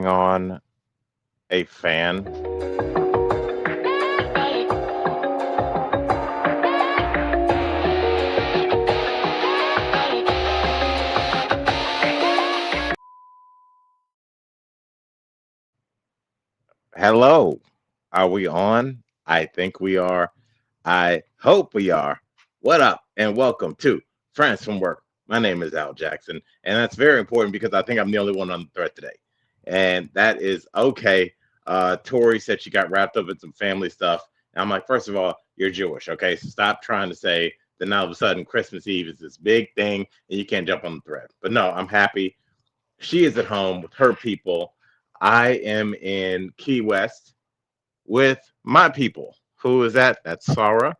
On a fan. Hello. Are we on? I think we are. I hope we are. What up? And welcome to Friends from Work. My name is Al Jackson, and that's very important because I think I'm the only one on the thread today. And that is okay. Tori said she got wrapped up in some family stuff. And I'm like, first of all, you're Jewish, okay? So stop trying to say that now all of a sudden Christmas Eve is this big thing and you can't jump on the thread. But no, I'm happy. She is at home with her people. I am in Key West with my people. Who is that? That's Sarah,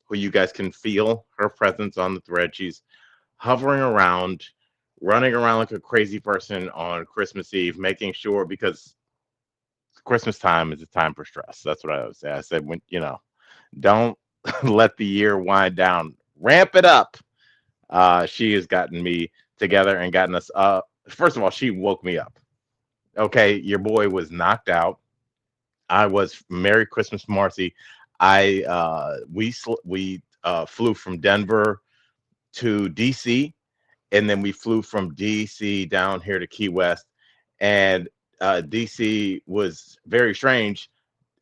who you guys can feel her presence on the thread. She's hovering around, running around like a crazy person on Christmas Eve, making sure because Christmas time is a time for stress. That's what I always say. I said, don't let the year wind down, ramp it up. She has gotten me together and gotten us up. First of all, she woke me up. Okay, your boy was knocked out. I was Merry Christmas, Marcy. We flew from Denver to DC, and then we flew from DC down here to Key West. And DC was very strange,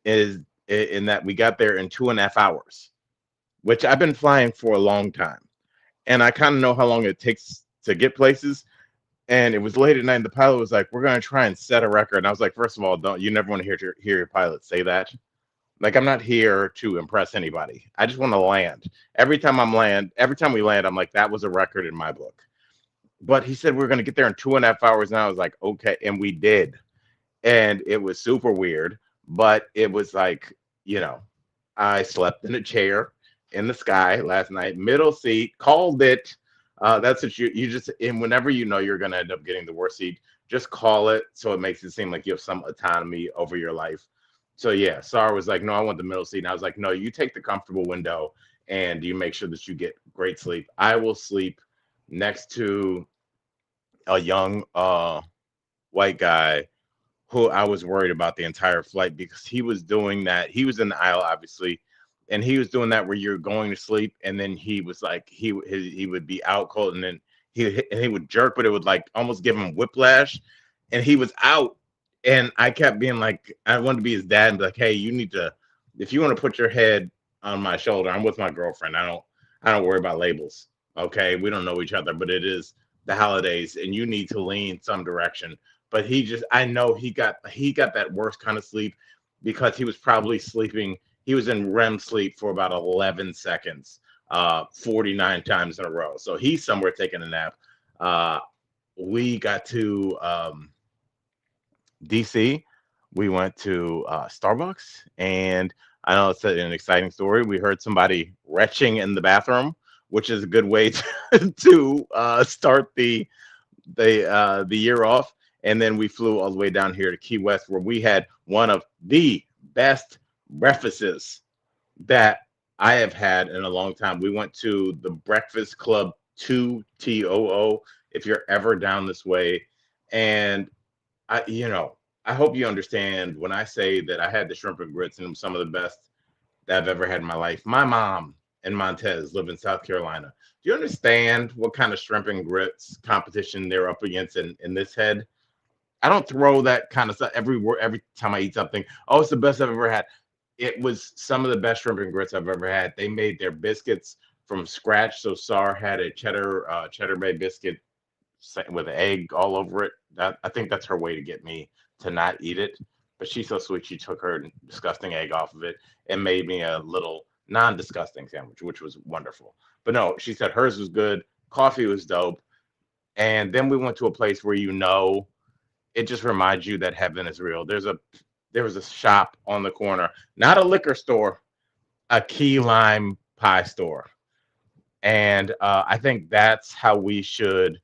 is in that we got there in 2.5 hours, which I've been flying for a long time, and I kind of know how long it takes to get places. And it was late at night, and the pilot was like, "We're going to try and set a record." And I was like, "First of all, don't you never want to hear your pilot say that? Like, I'm not here to impress anybody. I just want to land. Every time we land, I'm like, that was a record in my book." But he said we are going to get there in 2.5 hours, and I was like, "Okay," and we did, and it was super weird, but it was like, you know, I slept in a chair in the sky last night, middle seat, called it. That's what you just, and whenever you know you're going to end up getting the worst seat, just call it so it makes it seem like you have some autonomy over your life. So yeah, Sarah was like, "No, I want the middle seat." And I was like, "No, you take the comfortable window and you make sure that you get great sleep. I will sleep next to a young white guy who I was worried about the entire flight because he was doing that. He was in the aisle, obviously, and he was doing that where you're going to sleep, and then he was like, he would be out cold, and then he would jerk, but it would like almost give him whiplash, and he was out, and I kept being like, I wanted to be his dad and be like, "Hey, you need to, if you want to put your head on my shoulder, I'm with my girlfriend. I don't worry about labels. Okay, we don't know each other, but it is the holidays, and you need to lean some direction." But I know he got that worst kind of sleep because he was probably sleeping. He was in REM sleep for about 11 seconds, 49 times in a row. So he's somewhere taking a nap. Uh, we got to DC. We went to Starbucks, and I know it's an exciting story. We heard somebody retching in the bathroom, which is a good way to start the year off. And then we flew all the way down here to Key West, where we had one of the best breakfasts that I have had in a long time. We went to the Breakfast Club 2TOO. If you're ever down this way, and I hope you understand when I say that I had the shrimp and grits and some of the best that I've ever had in my life. My mom and Montez live in South Carolina. Do you understand what kind of shrimp and grits competition they're up against in this head? I don't throw that kind of stuff every time I eat something. Oh, it's the best I've ever had. It was some of the best shrimp and grits I've ever had. They made their biscuits from scratch. So Sar had a cheddar bay biscuit with egg all over it. I think that's her way to get me to not eat it. But she's so sweet. She took her disgusting egg off of it and made me a little non-disgusting sandwich, which was wonderful. But no, she said hers was good. Coffee was dope. And then we went to a place where it just reminds you that heaven is real. There was a shop on the corner, not a liquor store, a key lime pie store. And I think that's how we should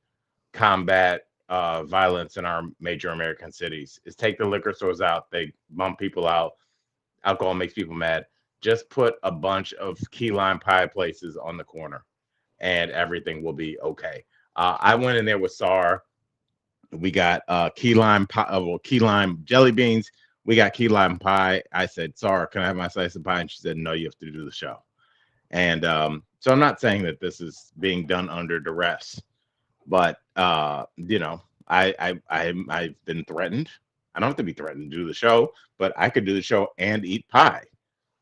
combat violence in our major American cities is take the liquor stores out. They bump people out. Alcohol makes people mad. Just put a bunch of key lime pie places on the corner and everything will be okay. I went in there with SAR We got key lime pie, well, key lime jelly beans. We got key lime pie. I said, "Sorry, can I have my slice of pie?" And she said, "No, you have to do the show." And so I'm not saying that this is being done under duress, but I've been threatened. I don't have to be threatened to do the show, but I could do the show and eat pie.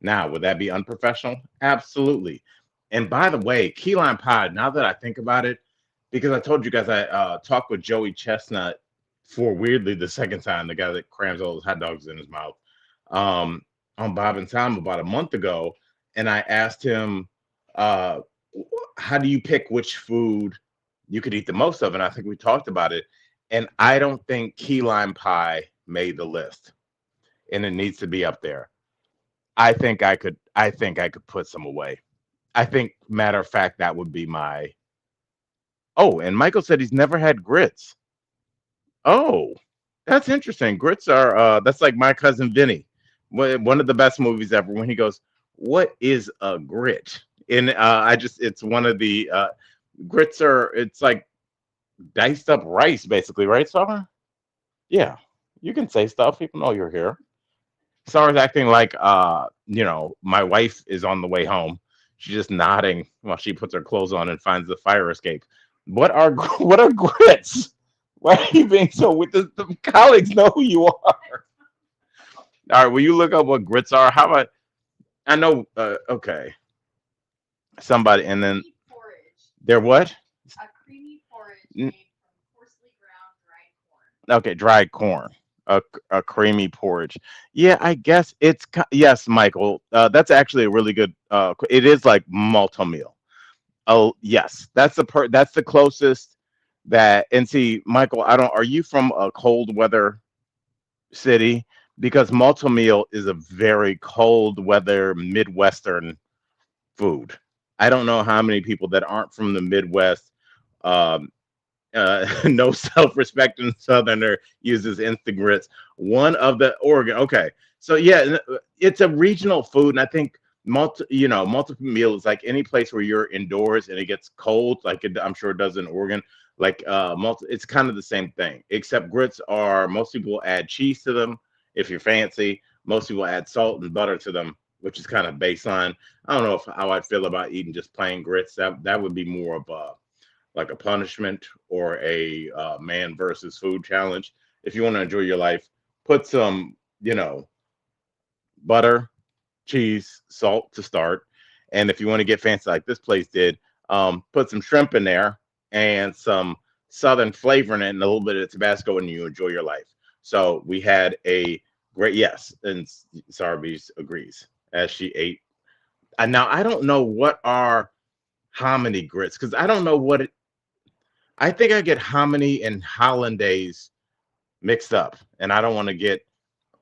Now, would that be unprofessional? Absolutely. And by the way, key lime pie, now that I think about it, because I told you guys I talked with Joey Chestnut for weirdly the second time, the guy that crams all those hot dogs in his mouth, um, on Bob and Tom about a month ago. And I asked him, uh, how do you pick which food you could eat the most of? And I think we talked about it. And I don't think key lime pie made the list, and it needs to be up there. I think I could put some away. I think, matter of fact, that would be my. Oh, and Michael said he's never had grits. Oh, that's interesting. Grits are that's like My Cousin Vinny. One of the best movies ever when he goes, "What is a grit?" And I just it's one of the grits are it's like diced up rice basically, right, Summer? Yeah. You can say stuff. People know you're here. Sarah's acting like my wife is on the way home. She's just nodding while she puts her clothes on and finds the fire escape. What are what are grits? Why are you being so with the colleagues know who you are? All right, will you look up what grits are? How about I know okay. Somebody and then Creamy porridge. they're what? A creamy porridge N- made from coarsely ground dried corn. Okay, dried corn. A creamy porridge. Yeah, I guess yes, Michael. That's actually a really good it is like malto meal. Oh, yes. That's the closest that and see, Michael, I don't are you from a cold weather city? Because malto meal is a very cold weather Midwestern food. I don't know how many people that aren't from the Midwest, um, no self-respecting Southerner uses instant grits. One of the Oregon. Okay, so yeah, it's a regional food, and I think multiple meal is like any place where you're indoors and it gets cold, like I'm sure it does in Oregon. Like it's kind of the same thing, except grits are most people add cheese to them if you're fancy. Most people add salt and butter to them, which is kind of baseline. I don't know how I feel about eating just plain grits. That would be more of a like a punishment or a man versus food challenge. If you want to enjoy your life, put some, butter, cheese, salt to start. And if you want to get fancy like this place did, put some shrimp in there and some southern flavor in it and a little bit of Tabasco, and you enjoy your life. So we had a great yes, and Sarby's agrees as she ate. And now I don't know what are hominy grits because I don't know what it I think I get hominy and hollandaise mixed up, and I don't want to get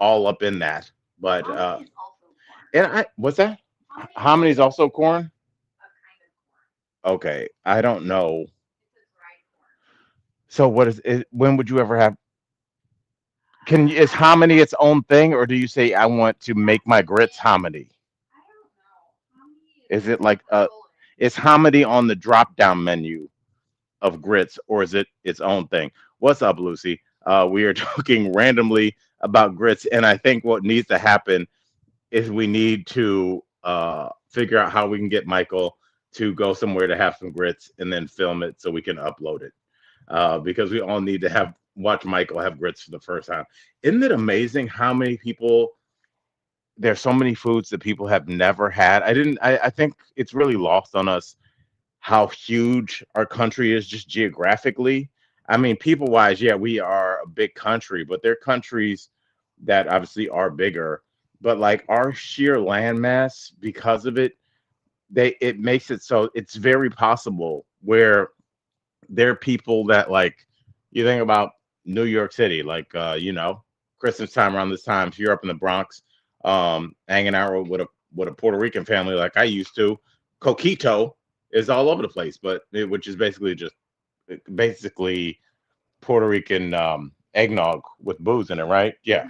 all up in that. But Hominy is also corn. and I what's that? Hominy is Hominy is also also corn. a kind of corn. Okay, I don't know. It's a dried corn. So what is it? When would you ever have? Is I hominy its own thing, or do you say I want to make my grits hominy. hominy? I don't know. Hominy is Is it like like Poland. is hominy on the drop down menu of grits, or is it its own thing? What's up, Lucy? We are talking randomly about grits, and I think what needs to happen is we need to figure out how we can get Michael to go somewhere to have some grits and then film it so we can upload it. Because we all need to have watch Michael have grits for the first time. Isn't it amazing how many people there's so many foods that people have never had? I think it's really lost on us how huge our country is just geographically. I mean, people wise, yeah, we are a big country, but there are countries that obviously are bigger. But like our sheer landmass, because of it, it makes it so it's very possible where there are people that like you think about New York City, like Christmas time around this time, if you're up in the Bronx, hanging out with a Puerto Rican family like I used to, coquito is all over the place, which is basically Puerto Rican eggnog with booze in it, right? Yeah, Hmm.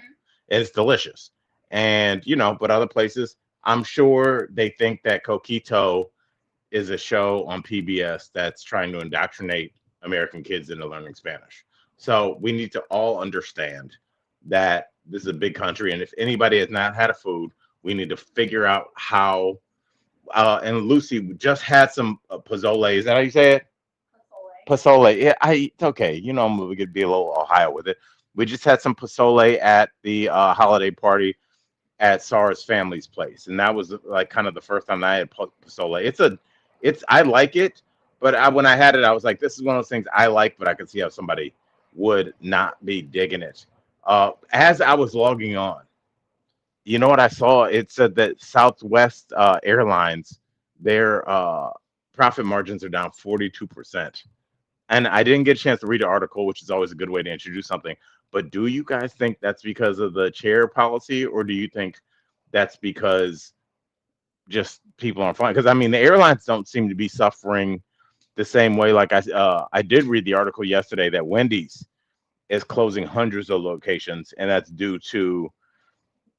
and it's delicious. And but other places, I'm sure they think that coquito is a show on PBS that's trying to indoctrinate American kids into learning Spanish, So we need to all understand that this is a big country, and if anybody has not had a food, we need to figure out how. And Lucy just had some pozole. Is that how you say it? Pozole. Pozole. Yeah, it's okay. You know, we could be a little Ohio with it. We just had some pozole at the holiday party at Sarah's family's place, and that was like kind of the first time I had pozole. I like it, but when I had it, I was like, this is one of those things I like, but I could see how somebody would not be digging it. As I was logging on, you know what I saw? It said that Southwest Airlines, their profit margins are down 42%. And I didn't get a chance to read the article, which is always a good way to introduce something. But do you guys think that's because of the chair policy, or do you think that's because just people aren't flying? Because I mean, the airlines don't seem to be suffering the same way. Like I did read the article yesterday that Wendy's is closing hundreds of locations, and that's due to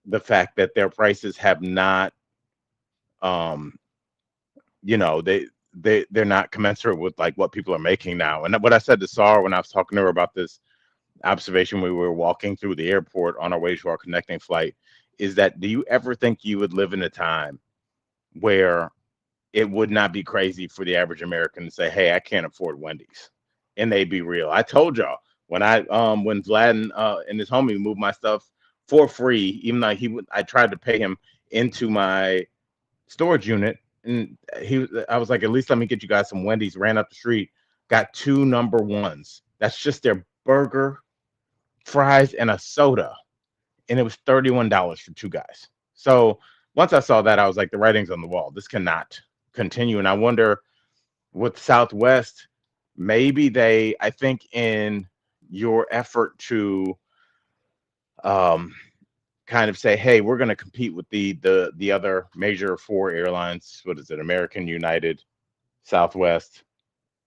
the fact that their prices have not, um, they're not commensurate with like what people are making now. And what I said to Sarah when I was talking to her about this observation, we were walking through the airport on our way to our connecting flight, is that do you ever think you would live in a time where it would not be crazy for the average American to say, "Hey, I can't afford Wendy's," and they'd be real. I told y'all when Vlad and his homie moved my stuff for free, even though I tried to pay him into my storage unit, and I was like, at least let me get you guys some Wendy's. Ran up the street, got two number ones. That's just their burger, fries, and a soda, and it was $31 for two guys. So once I saw that, I was like, the writing's on the wall. This cannot continue. And I wonder with Southwest, maybe I think in your effort to um, kind of say, hey, we're going to compete with the other major four airlines. What is it? American, United, Southwest.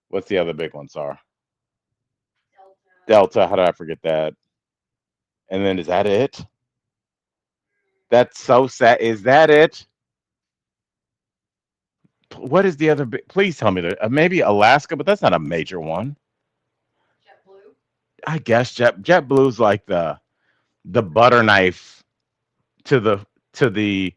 What's the other big one, Sarah? Delta. Delta. How did I forget that? And then is that it? That's so sad. Is that it? What is the other big? Please tell me that maybe Alaska, but that's not a major one. JetBlue. I guess JetBlue's like the butter knife to the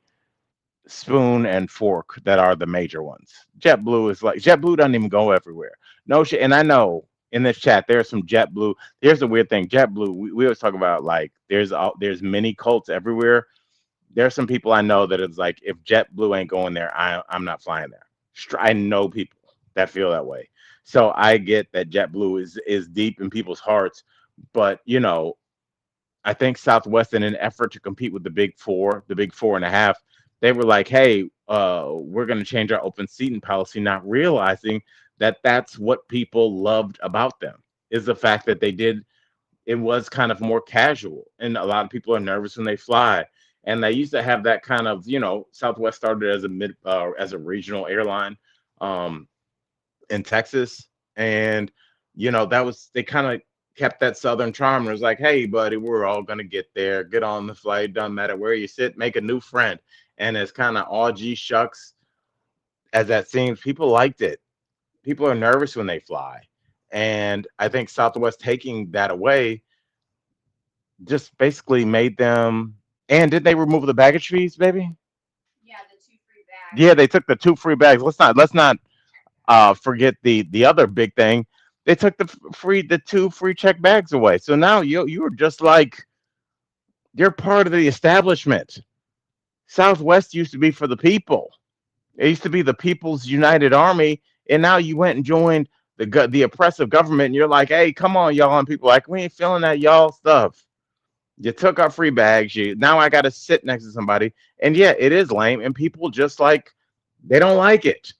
spoon and fork that are the major ones. JetBlue is like JetBlue doesn't even go everywhere. No shit. And I know in this chat there's some JetBlue. Here's the weird thing. JetBlue. We always talk about like there's many cults everywhere. There's some people I know that it's like if JetBlue ain't going there, I'm not flying there. I know people that feel that way. So I get that JetBlue is deep in people's hearts, but I think Southwest, in an effort to compete with the big four and a half, they were like, "Hey, we're going to change our open seating policy," not realizing that that's what people loved about them is the fact that they did. It was kind of more casual, and a lot of people are nervous when they fly. And they used to have that kind of, Southwest started as as a regional airline um, in Texas, and that was they kind of kept that southern charm. And it was like, hey, buddy, we're all gonna get there. Get on the flight. Doesn't matter where you sit. Make a new friend. And it's kind of all G shucks as that seems. People liked it. People are nervous when they fly, and I think Southwest taking that away just basically made them. And did they remove the baggage fees, baby? Yeah, the 2 free Yeah, bags. they took the two free bags. Let's not forget the other big thing. They took the two free check bags away. So now you're just like you're part of the establishment. Southwest used to be for the people. It used to be the People's United Army, and now you went and joined the oppressive government. And you're like, hey, come on, y'all, and people are like we ain't feeling that y'all stuff. You took our free bags. You now I got to sit next to somebody, and yeah, it is lame, and people just like they don't like it.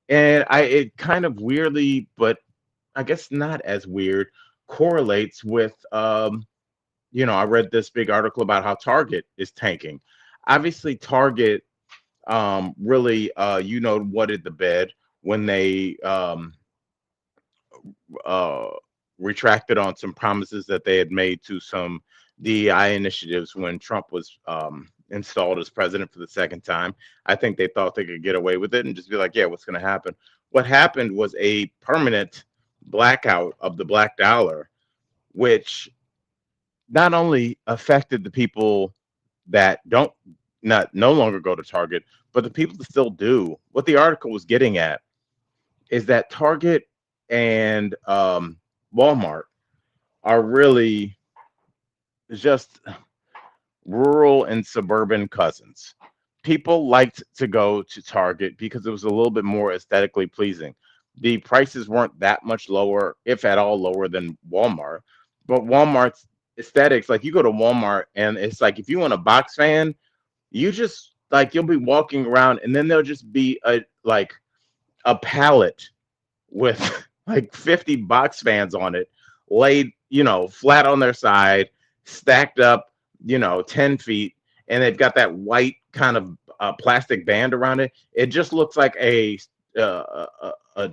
And it kind of weirdly, but I guess not as weird, correlates with I read this big article about how Target is tanking. Obviously, Target really whatted the bed when they uh retracted on some promises that they had made to some DEI initiatives when Trump was installed as president for the second time. I think they thought they could get away with it and just be like, yeah, what's going to happen? What happened was a permanent blackout of the black dollar which not only affected the people that don't not no longer go to Target, but the people that still do. What the article was getting at is that Target and Walmart are really just rural and suburban cousins. People liked to go to Target because it was a little bit more aesthetically pleasing. The prices weren't that much lower, if at all lower than Walmart. But Walmart's aesthetics, like you go to Walmart and it's like if you want a box fan, you just like you'll be walking around and then there'll just be a pallet with like 50 box fans on it, laid, flat on their side, stacked up, 10 feet, and they've got that white kind of plastic band around it. It just looks like a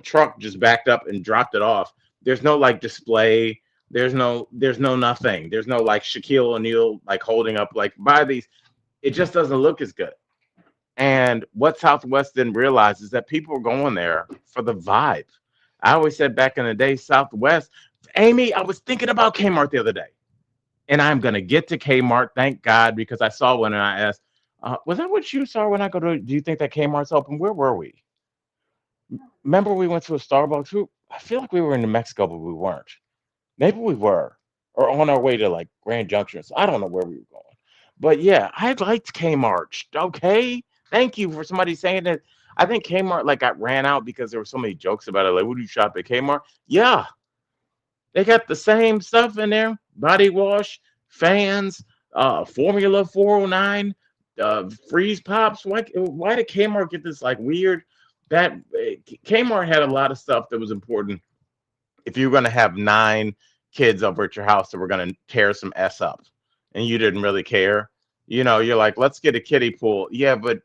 truck just backed up and dropped it off. There's no like display. There's no nothing. There's no like Shaquille O'Neal like holding up like buy these. It just doesn't look as good. And what Southwest didn't realize is that people were going there for the vibe. I always said back in the day, Southwest. Amy, I was thinking about Kmart the other day, and I'm gonna get to Kmart. Thank God, because I saw one and I asked, "Was that what you saw when I go to? Do you think that Kmart's open? Where were we? Remember we went to a Starbucks? I feel like we were in New Mexico, but we weren't. Maybe we were, or on our way to like Grand Junction. So I don't know where we were going. But yeah, I liked Kmart. Okay, thank you for somebody saying that. I think Kmart like got ran out because there were so many jokes about it. Like, would you shop at Kmart? Yeah, they got the same stuff in there: body wash, fans, Formula 409, freeze pops. Why did Kmart get this like weird? That Kmart had a lot of stuff that was important. If you were going to have 9 kids over at your house that were going to tear some s up, and you didn't really care, you're like, let's get a kiddie pool. Yeah, but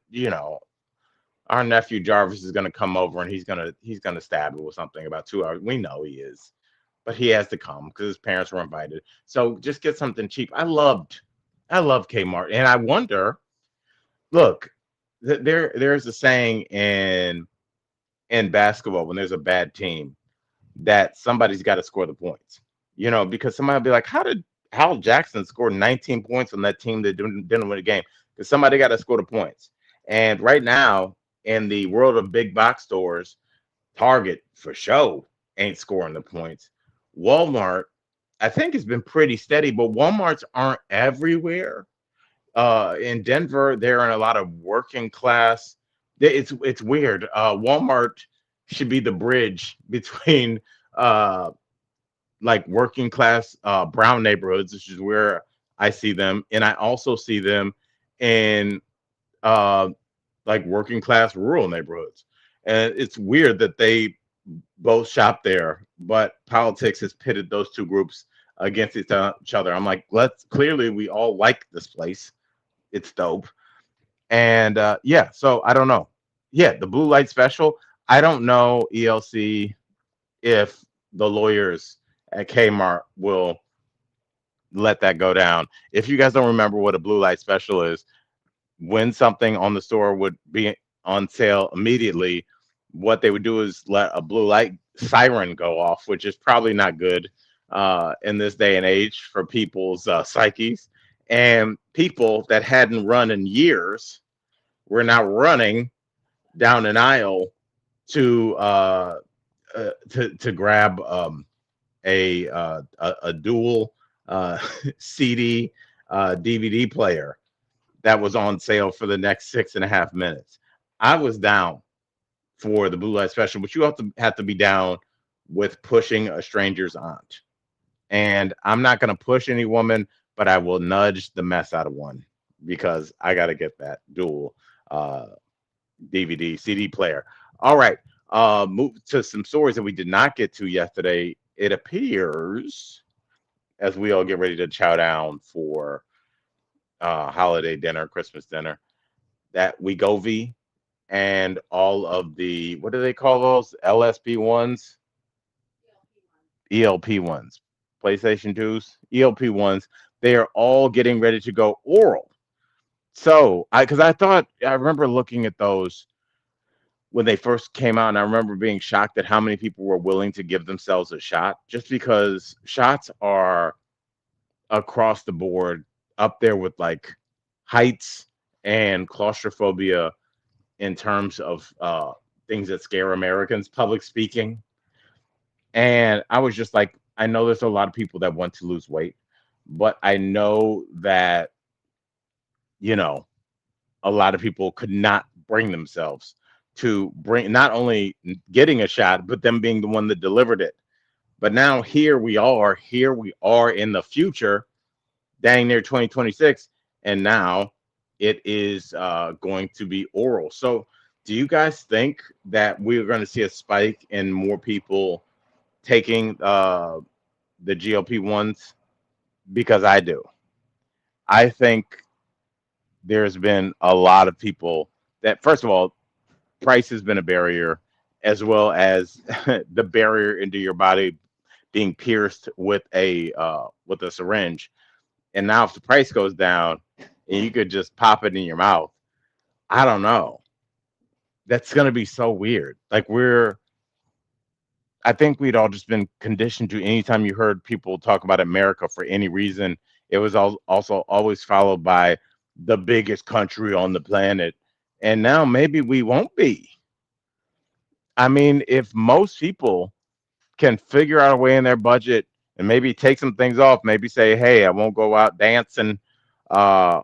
our nephew Jarvis is going to come over and he's gonna stab it with something about 2 hours. We know he is, but he has to come because his parents were invited. So just get something cheap. I love Kmart, and I wonder. Look, there's a saying in basketball when there's a bad team that somebody's got to score the points. Because somebody will be like, how did Hal Jackson score 19 points on that team that didn't win a game? Because somebody got to score the points. And right now, in the world of big box stores, Target for sure ain't scoring the points. Walmart, I think, has been pretty steady, but Walmarts aren't everywhere. In Denver, they're in a lot of working class. It's weird. Walmart should be the bridge between uh, like working class brown neighborhoods, which is where I see them, and I also see them in uh, like working class rural neighborhoods. And it's weird that they both shop there, but politics has pitted those two groups against each other. I'm like, let's clearly we all like this place. It's dope. And yeah, so I don't know. Yeah, the blue light special. I don't know, ELC, if the lawyers at Kmart will let that go down. If you guys don't remember what a blue light special is, when something on the store would be on sale immediately, what they would do is let a blue light siren go off, which is probably not good in this day and age for people's psyches. And people that hadn't run in years were now running down an aisle to to grab a dual CD DVD player that was on sale for the next 6.5 minutes. I was down for the blue light special, but you have to be down with pushing a stranger's aunt. And I'm not going to push any woman, but I will nudge the mess out of one because I got to get that dual uh, DVD CD player. All right, move to some stories that we did not get to yesterday. It appears as we all get ready to chow down for holiday dinner, Christmas dinner, that Wegovy and all of the what do they call those LSP ones, ELP ones, PlayStation 2s, ELP ones, they are all getting ready to go oral. So I because I thought I remember looking at those when they first came out, and I remember being shocked at how many people were willing to give themselves a shot, just because shots are across the board up there with like heights and claustrophobia in terms of things that scare Americans, public speaking. And I was just like, I know there's a lot of people that want to lose weight, but I know that, you know, a lot of people could not bring themselves to bring not only getting a shot, but them being the one that delivered it. But now here we are in the future, dang near 2026, and now it is going to be oral. So, do you guys think that we're going to see a spike in more people taking the GLP ones? Because I do. I think there's been a lot of people that, first of all, price has been a barrier, as well as the barrier into your body being pierced with a syringe. And now, if the price goes down and you could just pop it in your mouth, I don't know. That's gonna be so weird. Like I think we'd all just been conditioned to anytime you heard people talk about America for any reason, it was also always followed by the biggest country on the planet. And now maybe we won't be. I mean, if most people can figure out a way in their budget and maybe take some things off, maybe say, hey, I won't go out dancing uh,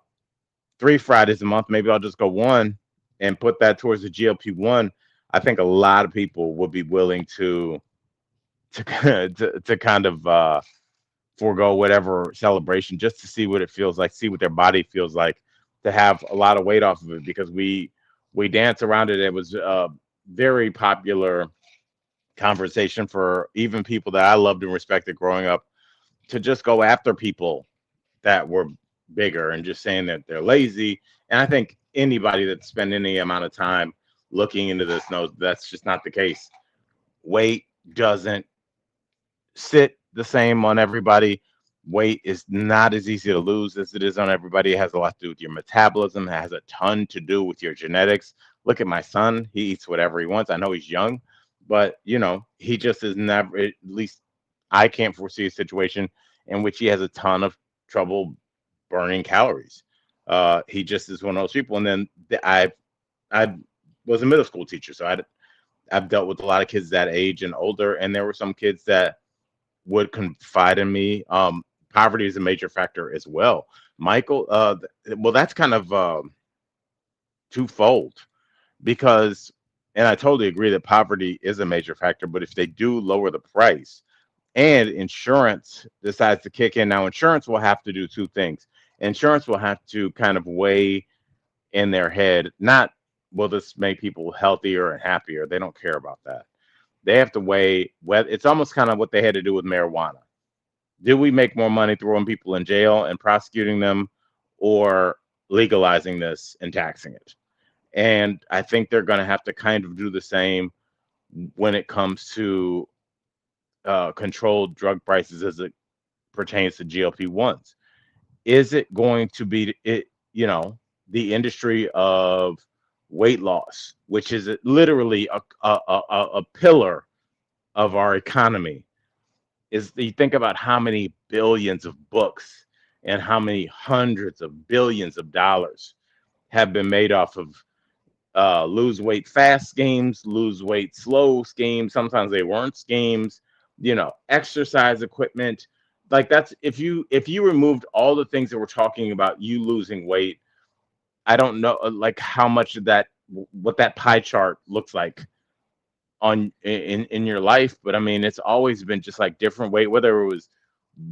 3 Fridays a month. Maybe I'll just go one and put that towards the GLP-1. I think a lot of people would be willing to kind of forego whatever celebration just to see what it feels like, see what their body feels like, to have a lot of weight off of it, because we dance around it. It was a very popular conversation for even people that I loved and respected growing up to just go after people that were bigger and just saying that they're lazy. And I think anybody that spent any amount of time looking into this knows that's just not the case. Weight doesn't sit the same on everybody. Weight is not as easy to lose as it is on everybody. It has a lot to do with your metabolism. It has a ton to do with your genetics. Look at my son. He eats whatever he wants. I know he's young, but he just is never, at least I can't foresee a situation in which he has a ton of trouble burning calories. He just is one of those people. And then I was a middle school teacher, so I've dealt with a lot of kids that age and older, and there were some kids that would confide in me. Poverty is a major factor as well. Michael, well, that's kind of twofold, because, and I totally agree that poverty is a major factor, but if they do lower the price and insurance decides to kick in, now insurance will have to do two things. Insurance will have to kind of weigh in their head, not will this make people healthier and happier. They don't care about that. They have to weigh whether it's almost kind of what they had to do with marijuana. Do we make more money throwing people in jail and prosecuting them, or legalizing this and taxing it? And I think they're going to have to kind of do the same when it comes to controlled drug prices as it pertains to GLP-1s. Is it going to be the industry of weight loss, which is literally a pillar of our economy? Is you think about how many billions of books and how many hundreds of billions of dollars have been made off of lose weight fast schemes, lose weight slow schemes. Sometimes they weren't schemes. Exercise equipment. Like, that's if you removed all the things that we're talking about, you losing weight, I don't know like how much of that, what that pie chart looks like in your life. But I mean, it's always been just like different weight, whether it was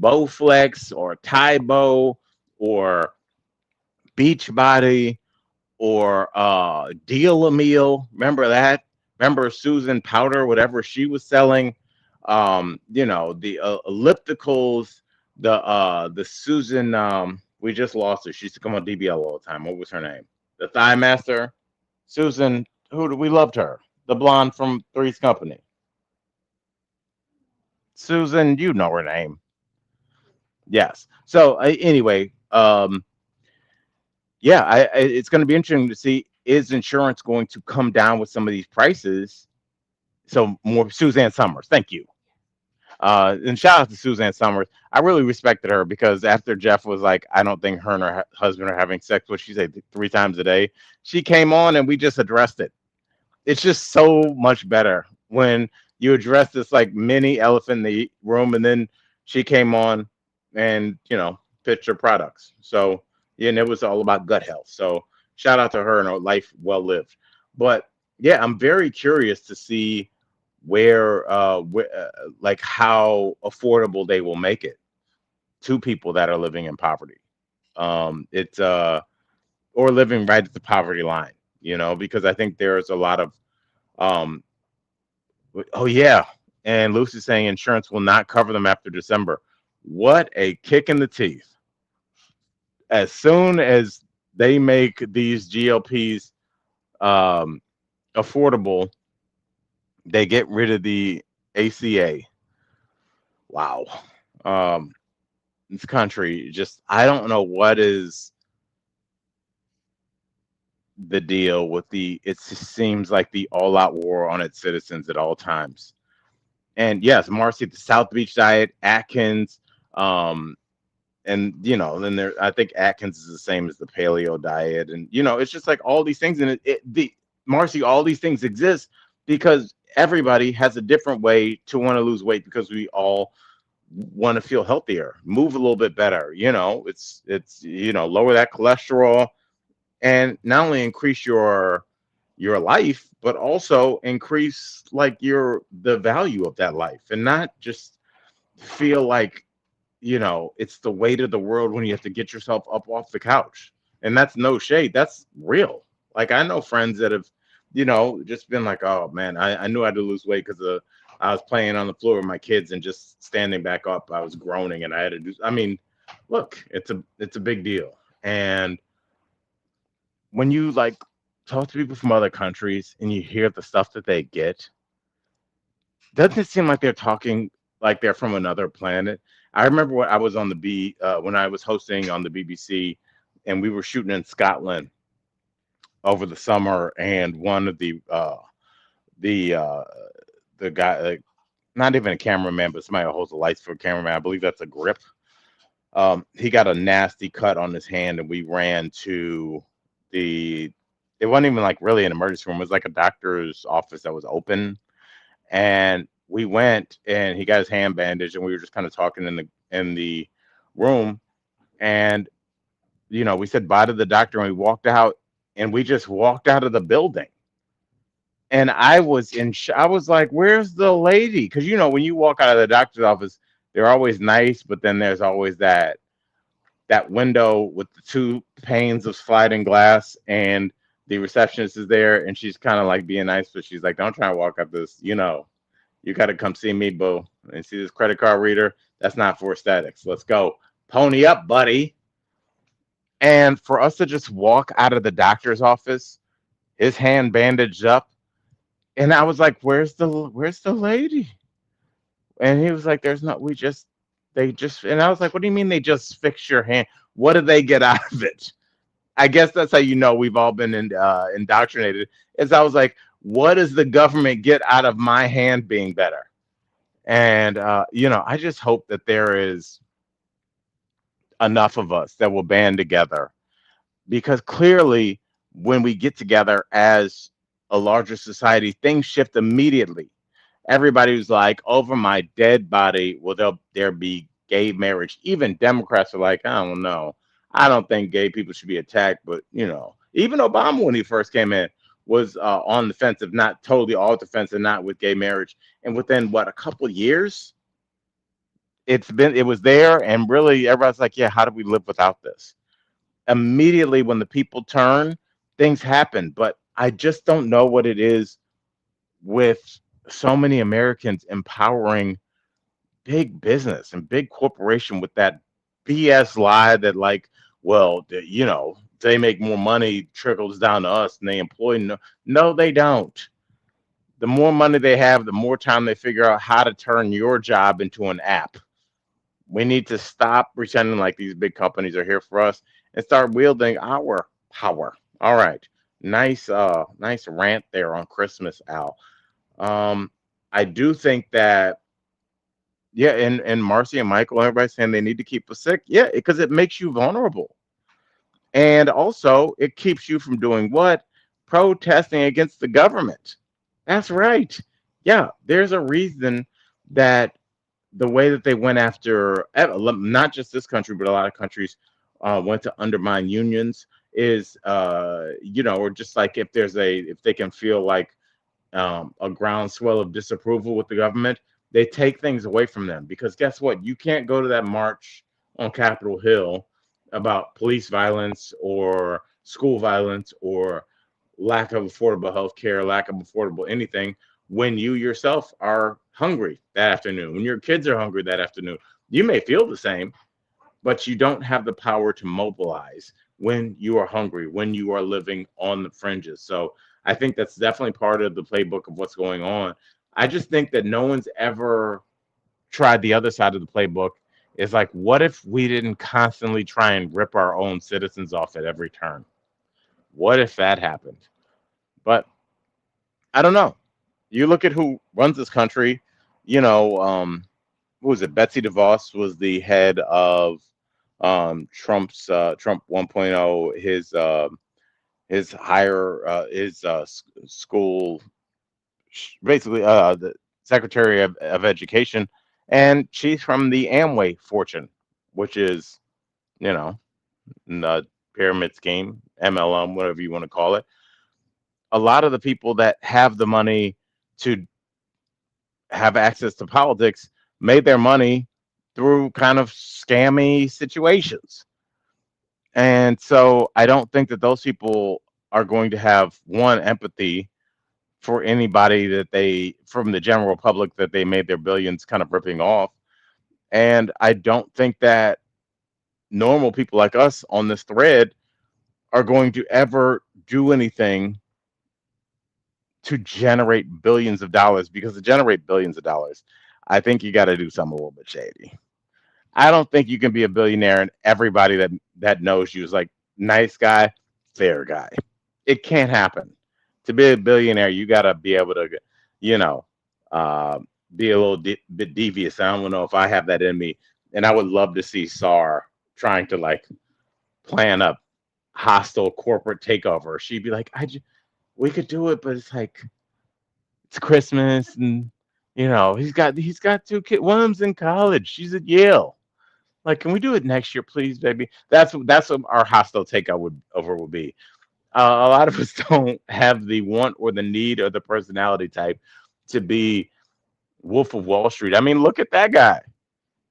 Bowflex or Tybo or Beachbody or Deal a Meal. Remember that? Remember Susan Powder, whatever she was selling? The ellipticals, the Susan, we just lost her. She used to come on DBL all the time. What was her name? The Thigh Master, Susan. We loved her? The blonde from Three's Company. Susan, you know her name. Yes. So anyway, yeah, it's going to be interesting to see is insurance going to come down with some of these prices? So more Suzanne Summers, thank you. And shout out to Suzanne Summers. I really respected her because after Jeff was like, I don't think her and her husband are having sex, what she said 3 times a day. She came on and we just addressed it. It's just so much better when you address this like mini elephant in the room, and then she came on and pitched her products. So yeah, and it was all about gut health. So shout out to her and her life well lived. But yeah, I'm very curious to see like how affordable they will make it to people that are living in poverty. It's or living right at the poverty line, because I think there's a lot of um oh yeah, and Lucy's saying insurance will not cover them after December. What a kick in the teeth. As soon as they make these GLPs um affordable, they get rid of the ACA. Wow. Um, this country just, I don't know what is the deal with it just seems like the all out war on its citizens at all times. And yes, Marcy, the South Beach diet, Atkins, um, and then I think Atkins is the same as the paleo diet. And, it's just like all these things. And Marcy, all these things exist because everybody has a different way to want to lose weight because we all want to feel healthier, move a little bit better. It's lower that cholesterol and not only increase your life, but also increase like the value of that life and not just feel like it's the weight of the world when you have to get yourself up off the couch. And that's no shade. That's real. Like I know friends that have, just been like, oh man, I knew I had to lose weight because I was playing on the floor with my kids and just standing back up, I was groaning and I had to do. I mean, look, it's a big deal. And when you like talk to people from other countries and you hear the stuff that they get, doesn't it seem like they're talking like they're from another planet? I remember when I was on when I was hosting on the BBC, and we were shooting in Scotland over the summer, and one of the uh, the guy, not even a cameraman, but somebody who holds the lights for a cameraman. I believe that's a grip. He got a nasty cut on his hand, and we ran to the. It wasn't even like really an emergency room. It was like a doctor's office that was open, and we went, and he got his hand bandaged, and we were just kind of talking in the room, and we said bye to the doctor, and we walked out, and we just walked out of the building. And I was I was like, "Where's the lady?" Because when you walk out of the doctor's office, they're always nice, but then there's always that window with the two panes of sliding glass, and the receptionist is there, and she's kind of like being nice, but she's like, "Don't try and walk up this. You got to come see me, boo, and see this credit card reader. That's not for aesthetics. Let's go, pony up, buddy." And for us to just walk out of the doctor's office, his hand bandaged up. And I was like, where's the lady? And he was like, there's not, they just, and I was like, what do you mean they just fix your hand? What do they get out of it? I guess that's how we've all been indoctrinated. Is I was like, what does the government get out of my hand being better? And, I just hope that there is enough of us that will band together because clearly when we get together as a larger society, things shift immediately. Everybody was like, over my dead body, will there be gay marriage? Even Democrats are like, I don't know. I don't think gay people should be attacked. But, even Obama, when he first came in, was on the fence of not totally all defensive, not with gay marriage. And within, what, a couple of years, it was there. And really, everybody's like, yeah, how do we live without this? Immediately, when the people turn, things happen. But I just don't know what it is with so many Americans empowering big business and big corporation with that BS lie that like, well, they make more money trickles down to us and they employ no, they don't. The more money they have, the more time they figure out how to turn your job into an app. We need to stop pretending like these big companies are here for us and start wielding our power. All right. Nice rant there on Christmas, Al. Um, I do think that, yeah, and Marcy and Michael, everybody saying they need to keep us sick. Yeah, because it makes you vulnerable. And also, it keeps you from doing what? Protesting against the government. That's right. Yeah, there's a reason that the way that they went after, not just this country, but a lot of countries went to undermine unions is, or just like if they can feel like a groundswell of disapproval with the government, they take things away from them. Because guess what? You can't go to that march on Capitol Hill about police violence or school violence or lack of affordable health care, lack of affordable anything when you yourself are hungry that afternoon, when your kids are hungry that afternoon. You may feel the same, but you don't have the power to mobilize when you are hungry, when you are living on the fringes. So I think that's definitely part of the playbook of what's going on. I just think that no one's ever tried the other side of the playbook. Is like, what if we didn't constantly try and rip our own citizens off at every turn? What if that happened? But I don't know. You look at who runs this country, you know, who was it? Betsy DeVos was the head of Trump 1.0, his higher his school, basically the Secretary of Education, and she's from the Amway fortune, which is, you know, the pyramid scheme, MLM, whatever you want to call it. A lot of the people that have the money to have access to politics made their money through kind of scammy situations. And so I don't think that those people are going to have one empathy for anybody that they, from the general public, that they made their billions kind of ripping off. And I don't think that normal people like us on this thread are going to ever do anything to generate billions of dollars, because to generate billions of dollars, I think you got to do something a little bit shady. I don't think you can be a billionaire and everybody that knows you is like nice guy, fair guy. It can't happen. To be a billionaire, you got to be able to, you know, uh, be a little bit devious. I don't know if I have that in me, and I would love to see SAR trying to like plan a hostile corporate takeover. She'd be like, we could do it, but it's like it's Christmas, and he's got two kids. One of them's in college. She's at Yale. Like, can we do it next year, please, baby? That's what our hostile takeout would be. A lot of us don't have the want or the need or the personality type to be Wolf of Wall Street. I mean, look at that guy.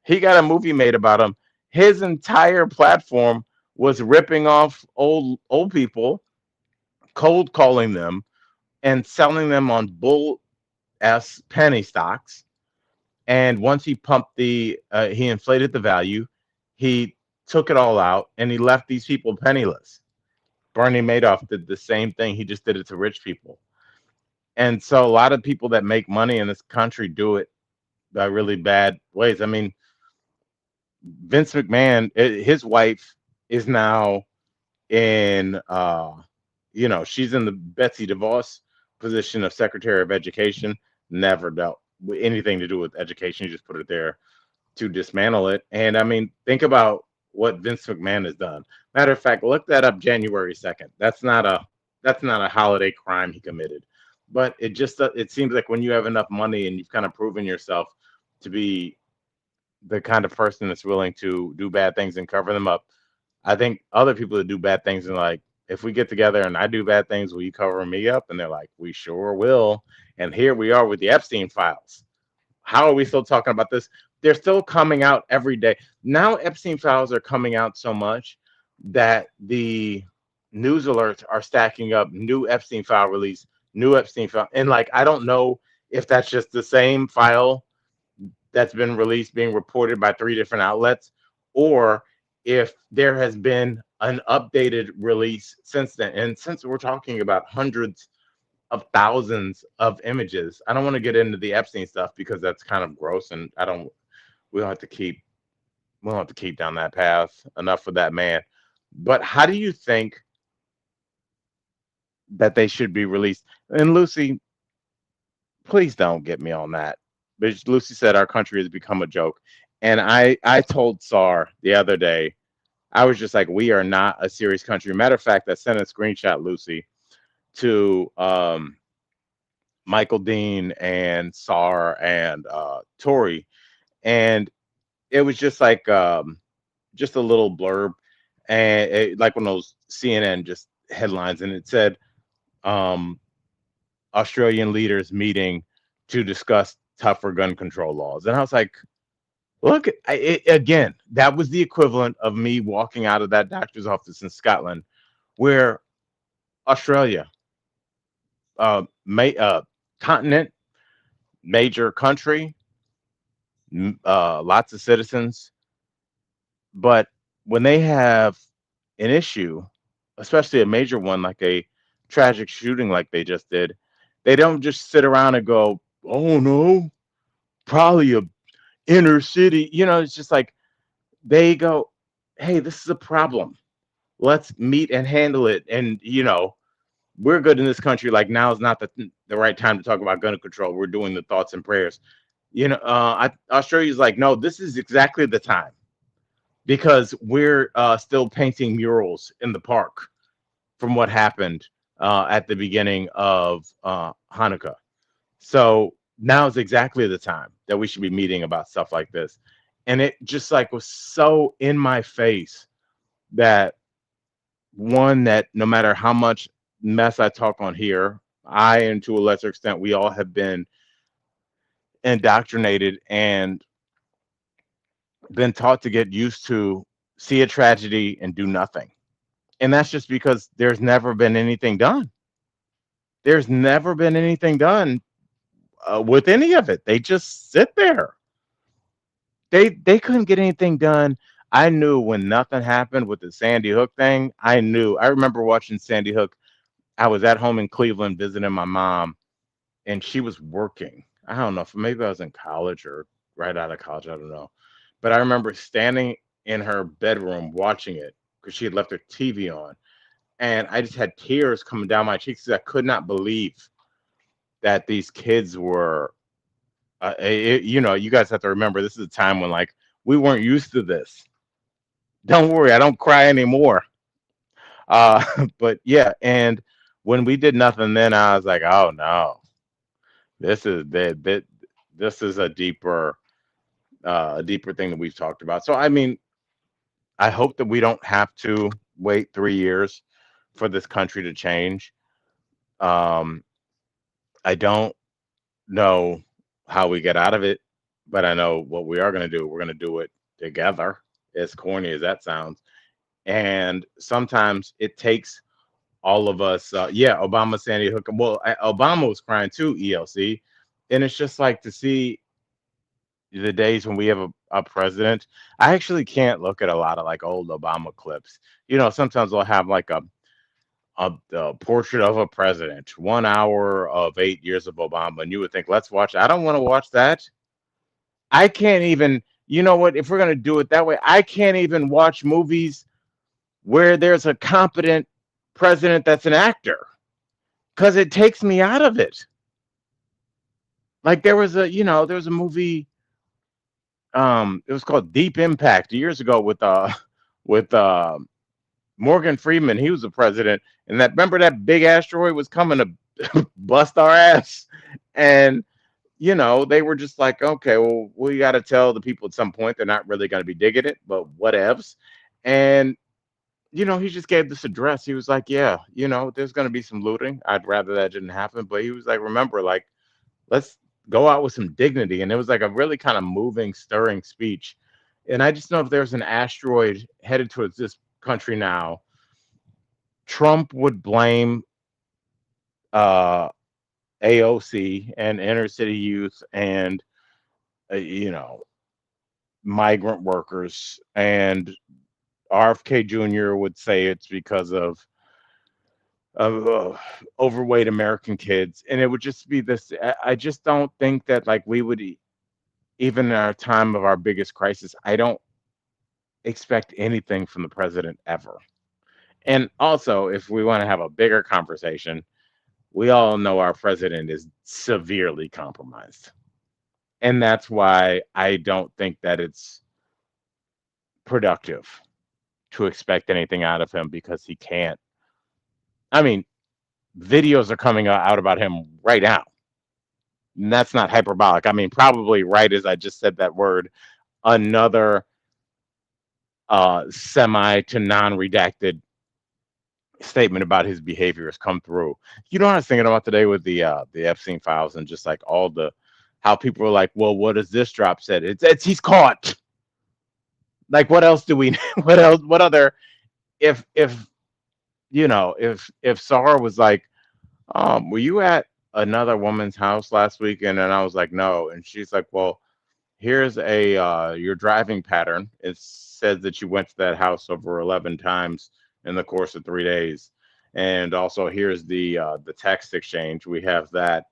He got a movie made about him. His entire platform was ripping off old people, cold calling them, and selling them on bull s penny stocks. And once he inflated the value, he took it all out and he left these people penniless. Bernie Madoff did the same thing. He just did it to rich people. And so a lot of people that make money in this country do it by really bad ways. I mean, Vince McMahon, his wife is now in, she's in the Betsy DeVos position of Secretary of Education. Never dealt with anything to do with education. You just put it there to dismantle it. And I mean, think about what Vince McMahon has done. Matter of fact, look that up January 2nd. That's not a holiday crime he committed. But it seems like when you have enough money and you've kind of proven yourself to be the kind of person that's willing to do bad things and cover them up, I think other people that do bad things and like, if we get together and I do bad things, will you cover me up? And they're like, we sure will. And here we are with the Epstein files. How are we still talking about this? They're still coming out every day. Now Epstein files are coming out so much that the news alerts are stacking up. New Epstein file release, new Epstein file. And like, I don't know if that's just the same file that's been released being reported by three different outlets, or if there has been an updated release since then. And since we're talking about hundreds of thousands of images, I don't want to get into the Epstein stuff because that's kind of gross, and we don't have to keep down that path. Enough with that man. But how do you think that they should be released. And Lucy, please don't get me on that. But Lucy said our country has become a joke. And I told Sar the other day, I was just like, we are not a serious country. Matter of fact, I sent a screenshot, Lucy, to Michael Dean and Sar and Tori, and it was just a little blurb, and like one of those CNN just headlines, and it said um, Australian leaders meeting to discuss tougher gun control laws, and I was like, look, again, that was the equivalent of me walking out of that doctor's office in Scotland, where Australia, continent, major country, lots of citizens. But when they have an issue, especially a major one like a tragic shooting like they just did, they don't just sit around and go, "Oh no, probably a inner city." It's just like they go, "Hey, this is a problem. Let's meet and handle it." And we're good in this country. Like now is not the right time to talk about gun control. We're doing the thoughts and prayers. Australia's like, no, this is exactly the time because we're still painting murals in the park from what happened at the beginning of Hanukkah. So now is exactly the time that we should be meeting about stuff like this. And it just like was so in my face that one, that no matter how much mess I talk on here, I and to a lesser extent we all have been indoctrinated and been taught to get used to see a tragedy and do nothing. And that's just because there's never been anything done. There's never been anything done with any of it. They just sit there. They couldn't get anything done. I knew when nothing happened with the Sandy Hook thing. I knew. I remember watching Sandy Hook. I was at home in Cleveland visiting my mom, and she was working. I don't know if maybe I was in college or right out of college. I don't know. But I remember standing in her bedroom watching it because she had left her TV on. And I just had tears coming down my cheeks 'cause I could not believe that these kids were, you guys have to remember this is a time when like we weren't used to this. Don't worry, I don't cry anymore. But yeah, and when we did nothing, then I was like, oh no, this is a deeper thing that we've talked about. So I mean, I hope that we don't have to wait 3 years for this country to change. Um, I don't know how we get out of it, but I know what we are going to do. We're going to do it together, as corny as that sounds. And sometimes it takes all of us. Yeah, Obama, Sandy Hook. Well, Obama was crying too, ELC. And it's just like to see the days when we have a president. I actually can't look at a lot of like old Obama clips. Sometimes they'll have like a portrait of a president, 1 hour of 8 years of Obama, and you would think, let's watch. I don't want to watch that. I can't even. You know what? If we're gonna do it that way, I can't even watch movies where there's a competent president that's an actor because it takes me out of it. Like there was a movie. It was called Deep Impact years ago with Morgan Freeman. He was the president, and that remember that big asteroid was coming to bust our ass, and they were just like, okay, well, we got to tell the people at some point they're not really going to be digging it, but whatevs. And he just gave this address. He was like, yeah, there's going to be some looting. I'd rather that didn't happen, but he was like, remember, like, let's go out with some dignity. And it was like a really kind of moving, stirring speech. And I just know if there's an asteroid headed towards this country now, Trump would blame uh, AOC and inner city youth and uh, you know migrant workers, and RFK Jr. would say it's because of overweight American kids, and it would just be this. I just don't think that like we would even in our time of our biggest crisis. I don't expect anything from the president ever. And also, if we want to have a bigger conversation, we all know our president is severely compromised. And that's why I don't think that it's productive to expect anything out of him because he can't. I mean, videos are coming out about him right now. And that's not hyperbolic. I mean, probably right as I just said that word, another semi to non redacted statement about his behavior has come through. You know what I was thinking about today with the Epstein files and just like all the how people were like, well, what does this drop said? It's he's caught. Like what else do we what else what other if if Sarah was like, were you at another woman's house last weekend? And I was like, no. And she's like, well, here's a your driving pattern. It says that you went to that house over 11 times in the course of 3 days. And also here's the text exchange. We have that.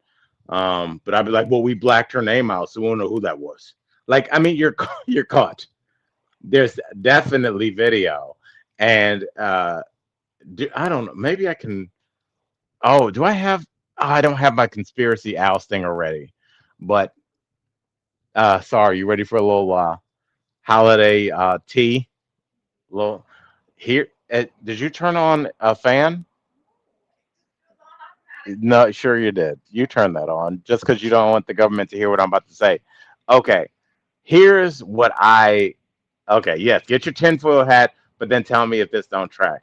But I'd be like, well, we blacked her name out, so we don't know who that was. Like, I mean, you're you're caught. There's definitely video, and I don't know. Maybe I can. Oh, do I have? Oh, I don't have my conspiracy Al stinger ready, but sorry, you ready for a little holiday tea? Little here. Did you turn on a fan? No, sure you did. You turned that on just because you don't want the government to hear what I'm about to say. Okay, here's what I. Okay, yes, get your tinfoil hat, but then tell me if this don't track.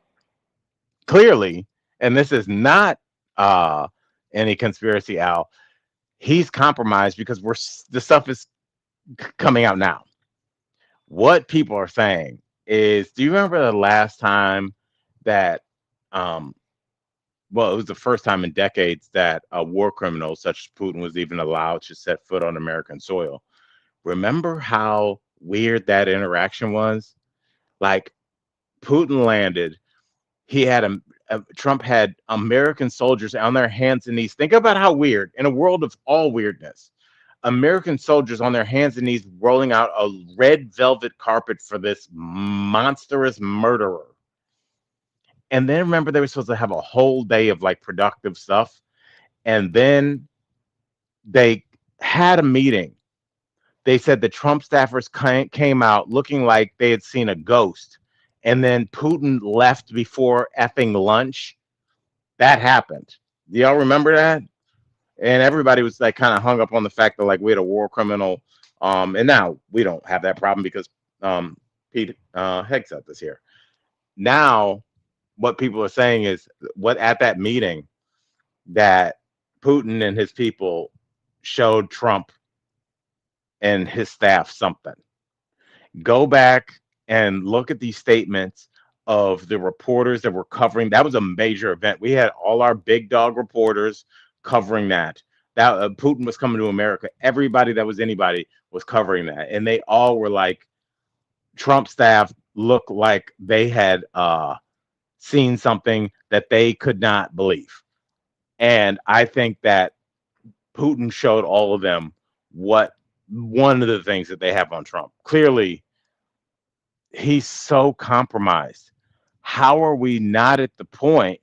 Clearly, and this is not uh any conspiracy, Al. He's compromised because the stuff is coming out now. What people are saying is, do you remember the last time that um well, it was the first time in decades that a war criminal such as Putin was even allowed to set foot on American soil. Remember how weird that interaction was? Like Putin landed, he had Trump had American soldiers on their hands and knees. Think about how weird in a world of all weirdness. American soldiers on their hands and knees rolling out a red velvet carpet for this monstrous murderer. And then remember they were supposed to have a whole day of like productive stuff. And then they had a meeting. They said the Trump staffers came out looking like they had seen a ghost. And then Putin left before effing lunch. That happened. Do y'all remember that? And everybody was like kind of hung up on the fact that like we had a war criminal. And now we don't have that problem because Pete Hegseth is here. Now, what people are saying is what at that meeting that Putin and his people showed Trump and his staff something. Go back and look at these statements of the reporters that were covering. That was a major event. We had all our big dog reporters covering that. That Putin was coming to America. Everybody that was anybody was covering that, and they all were like, Trump staff looked like they had seen something that they could not believe. And I think that Putin showed all of them what one of the things that they have on Trump. Clearly, he's so compromised. How are we not at the point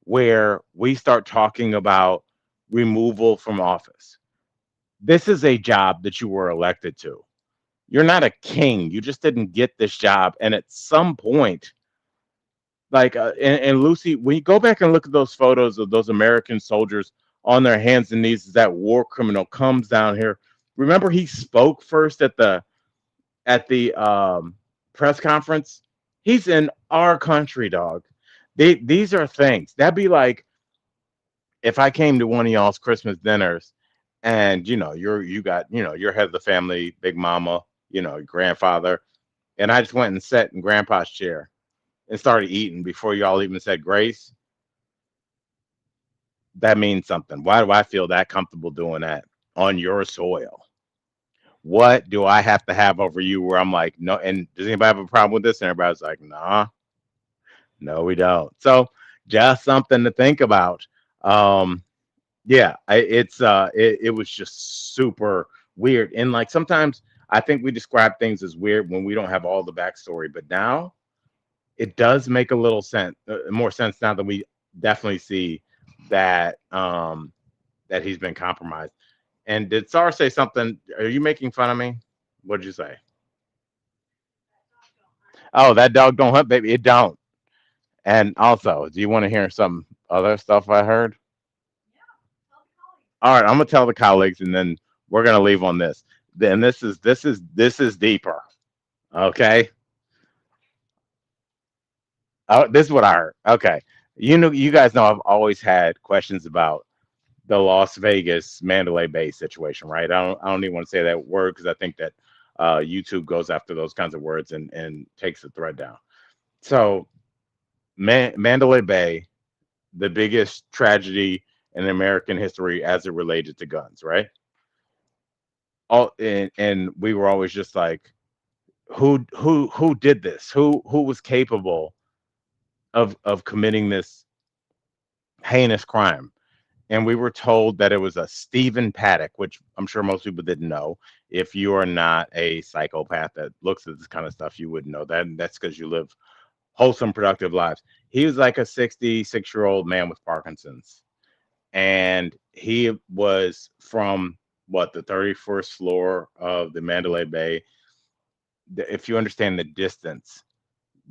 where we start talking about removal from office? This is a job that you were elected to. You're not a king. You just didn't get this job. And at some point, like, and Lucy, when you go back and look at those photos of those American soldiers on their hands and knees as that war criminal comes down here, remember he spoke first at the press conference. He's in our country, dog. These are things that'd be like if I came to one of y'all's Christmas dinners, and you got your head of the family, big mama, your grandfather, and I just went and sat in grandpa's chair and started eating before y'all even said grace. That means something. Why do I feel that comfortable doing that on your soil? What do I have to have over you where I'm like, no? And does anybody have a problem with this? And everybody's like, nah, no, we don't. So just something to think about. Yeah, it was just super weird. And like sometimes I think we describe things as weird when we don't have all the backstory. But now it does make a little sense, more sense now that we definitely see that that he's been compromised. And did Sar say something? Are you making fun of me? What did you say? Oh, that dog don't hunt, baby. It don't. And also, do you want to hear some other stuff I heard? All right, I'm gonna tell the colleagues, and then we're gonna leave on this. Then this is deeper. Okay. Oh, this is what I heard. Okay. You guys know I've always had questions about the Las Vegas Mandalay Bay situation, right? I don't even want to say that word because I think that YouTube goes after those kinds of words and takes the thread down. So Mandalay Bay, the biggest tragedy in American history as it related to guns, right? All and we were always just like, who did this? Who was capable of committing this heinous crime? And we were told that it was a Stephen Paddock, which I'm sure most people didn't know. If you are not a psychopath that looks at this kind of stuff, you wouldn't know that. And that's because you live wholesome, productive lives. He was like a 66-year-old man with Parkinson's. And he was from what, the 31st floor of the Mandalay Bay. If you understand the distance,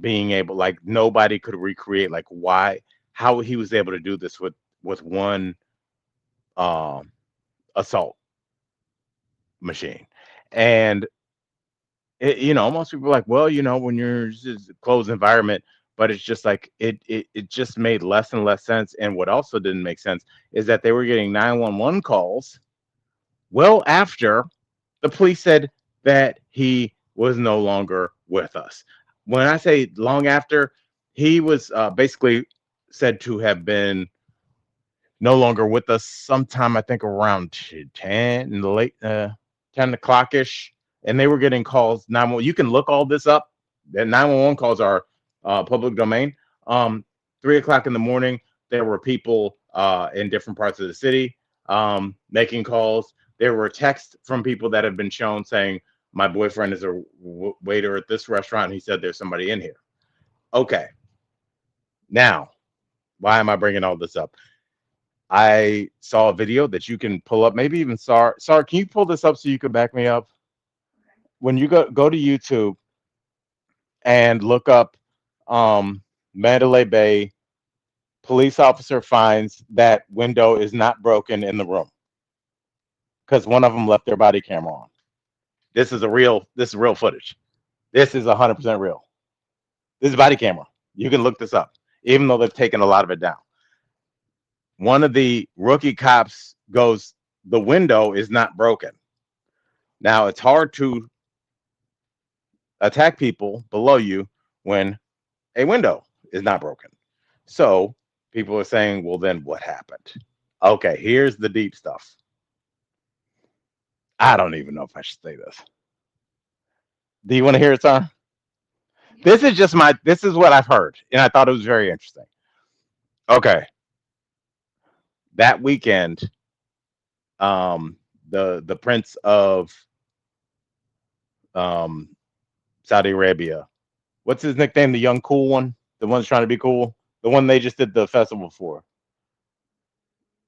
being able, like, nobody could recreate, like, why, how he was able to do this with one um assault machine. And most people are like, well, when you're just a closed environment, but it's just like it just made less and less sense. And what also didn't make sense is that they were getting 911 calls well after the police said that he was no longer with us. When I say long after, he was basically said to have been no longer with us sometime, I think around 10 in the late 10 o'clock ish. And they were getting calls. 911. You can look all this up. The 911 calls are public domain. 3 o'clock in the morning, there were people in different parts of the city making calls. There were texts from people that have been shown saying, my boyfriend is a waiter at this restaurant. And he said there's somebody in here. Okay. Now, why am I bringing all this up? I saw a video that you can pull up. Maybe even Sar, can you pull this up so you can back me up? When you go to YouTube and look up Mandalay Bay, police officer finds that window is not broken in the room because one of them left their body camera on. This is real footage. This is 100% real. This is body camera. You can look this up, even though they've taken a lot of it down. One of the rookie cops goes, the window is not broken. Now, it's hard to attack people below you when a window is not broken. So people are saying, well, then what happened? Okay, here's the deep stuff. I don't even know if I should say this. Do you want to hear it, sir? This is what I've heard, and I thought it was very interesting. Okay. That weekend, the prince of Saudi Arabia, what's his nickname? The young cool one, the one's trying to be cool, the one they just did the festival for.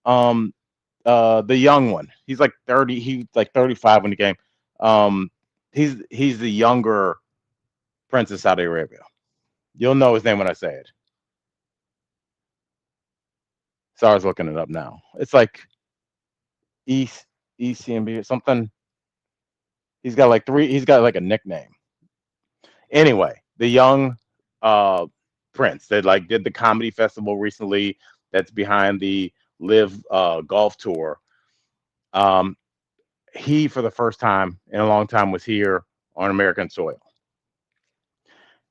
The young one. He's like 30. He's like 35 when he came. He's the younger prince of Saudi Arabia. You'll know his name when I say it. Sarah's looking it up now. It's like ECMB or something. He's got like three. He's got like a nickname. Anyway, the young prince that like did the comedy festival recently. That's behind the Live Golf Tour. He, for the first time in a long time, was here on American soil.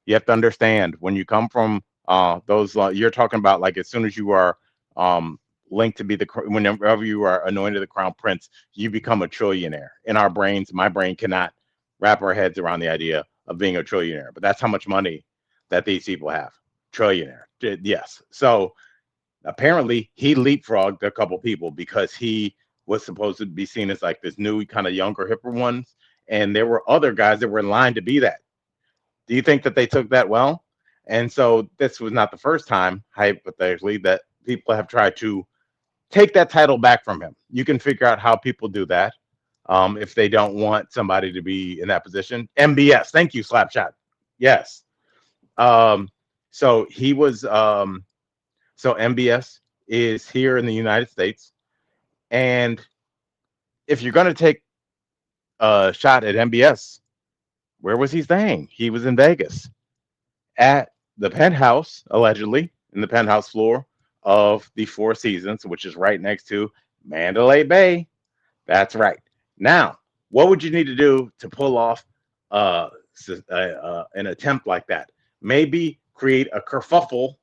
You have to understand, when you come from those, you're talking about like as soon as you are linked to be whenever you are anointed the crown prince, you become a trillionaire. In our brains, my brain cannot wrap our heads around the idea of being a trillionaire, but that's how much money that these people have. Trillionaire. Yes. So apparently he leapfrogged a couple people because he was supposed to be seen as like this new kind of younger, hipper ones. And there were other guys that were in line to be that. Do you think that they took that well? And so this was not the first time, hypothetically, that people have tried to take that title back from him. You can figure out how people do that if they don't want somebody to be in that position. MBS, thank you, Slapshot. Yes. Um, so he was, so MBS is here in the United States. And if you're going to take a shot at MBS, where was he staying? He was in Vegas at the penthouse, allegedly, in the penthouse floor of the Four Seasons, which is right next to Mandalay Bay. That's right. Now, what would you need to do to pull off an attempt like that? Maybe create a kerfuffle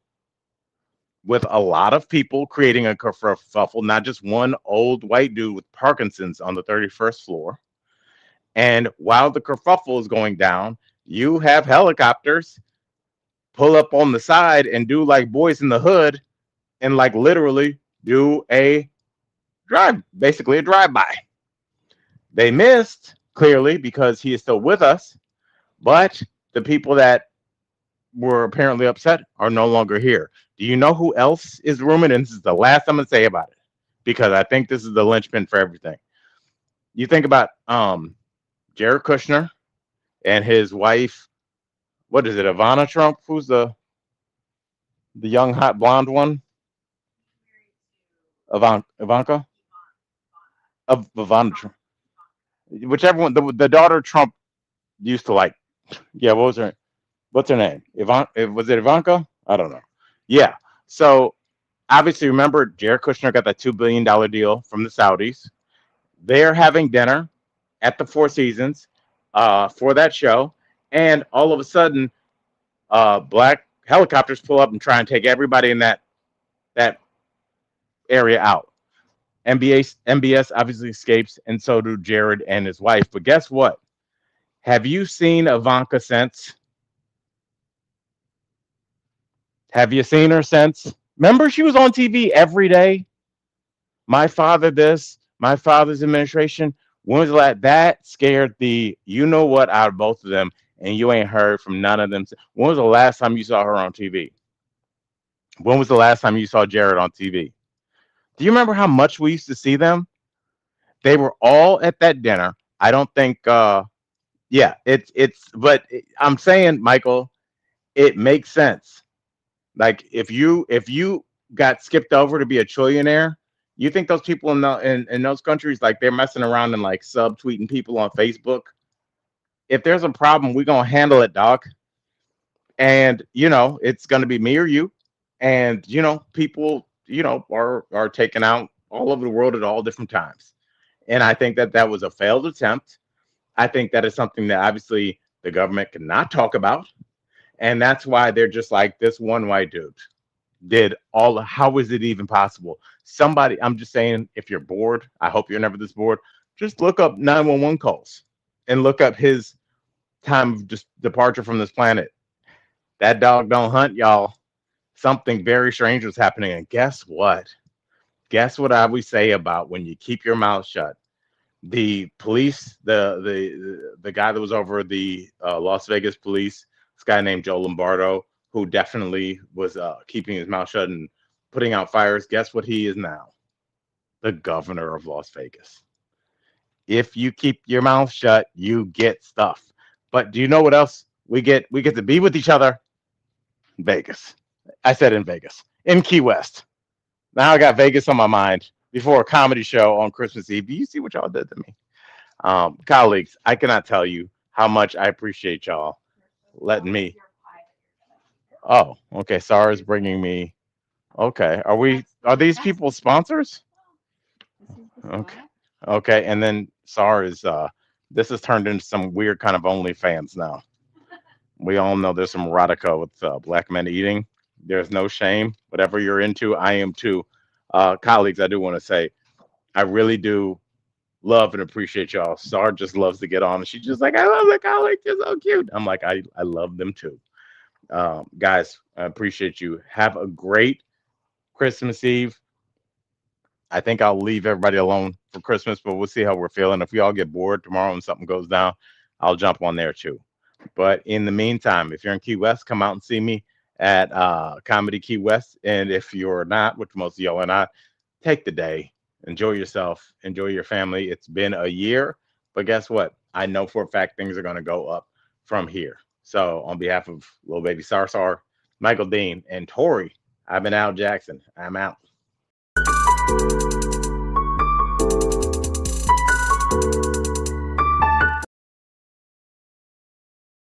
with a lot of people creating a kerfuffle, not just one old white dude with Parkinson's on the 31st floor. And while the kerfuffle is going down, you have helicopters pull up on the side and do like Boys in the Hood and like literally do a basically a drive-by. They missed clearly because he is still with us, but the people that were apparently upset are no longer here. Do you know who else is rumored? And this is the last I'm gonna say about it because I think this is the linchpin for everything. You think about Jared Kushner and his wife. What is it, Ivana Trump? Who's the young hot blonde one? Ivanka of Ivana Trump, whichever one. The daughter Trump used to like. Yeah, what was her? What's her name? Was it Ivanka? I don't know. Yeah. So obviously, remember Jared Kushner got that $2 billion deal from the Saudis. They're having dinner at the Four Seasons for that show, and all of a sudden, black helicopters pull up and try and take everybody in that area out. MBS obviously escapes, and so do Jared and his wife. But guess what? Have you seen Ivanka since? Have you seen her since? Remember, she was on TV every day. My father, this, my father's administration. When was the last that scared the you know what out of both of them, and you ain't heard from none of them. When was the last time you saw her on TV? When was the last time you saw Jared on TV? Do you remember how much we used to see them? They were all at that dinner. I don't think. Yeah, But I'm saying, Michael, it makes sense. Like if you got skipped over to be a trillionaire, you think those people in those countries like they're messing around and like subtweeting people on Facebook? If there's a problem, we're gonna handle it, dog. And it's gonna be me or you. And people are taken out all over the world at all different times. And I think that that was a failed attempt. I think that is something that obviously the government cannot talk about. And that's why they're just like this one white dude did all. How is it even possible? Somebody, I'm just saying, if you're bored, I hope you're never this bored. Just look up 911 calls and look up his time of just departure from this planet. That dog don't hunt, y'all. Something very strange was happening. And guess what? Guess what I always say about when you keep your mouth shut? The police, the guy that was over the Las Vegas police, this guy named Joe Lombardo, who definitely was keeping his mouth shut and putting out fires. Guess what he is now? The governor of Las Vegas. If you keep your mouth shut, you get stuff. But do you know what else we get? We get to be with each other in Vegas. I said in Vegas, in Key West. Now I got Vegas on my mind before a comedy show on Christmas Eve. Do you see what y'all did to me? Colleagues, I cannot tell you how much I appreciate y'all letting me. Oh, okay. SAR is bringing me. Okay. Are these people sponsors? Okay. Okay. And then SAR is, this has turned into some weird kind of OnlyFans now. We all know there's some erotica with black men eating. There's no shame. Whatever you're into, I am too. Colleagues, I do want to say, I really do love and appreciate y'all. Star just loves to get on, and she's just like, I love the colleagues. You're so cute. I'm like, I love them too. Guys, I appreciate you. Have a great Christmas Eve. I think I'll leave everybody alone for Christmas, but we'll see how we're feeling. If we all get bored tomorrow and something goes down, I'll jump on there too. But in the meantime, if you're in Key West, come out and see me. at Comedy Key West. And if you're not, which most of y'all are not, take the day, enjoy yourself, enjoy your family. It's been a year, but guess what? I know for a fact things are going to go up from here. So, on behalf of Little Baby Sarsar, Michael Dean, and Tori, I've been Al Jackson. I'm out.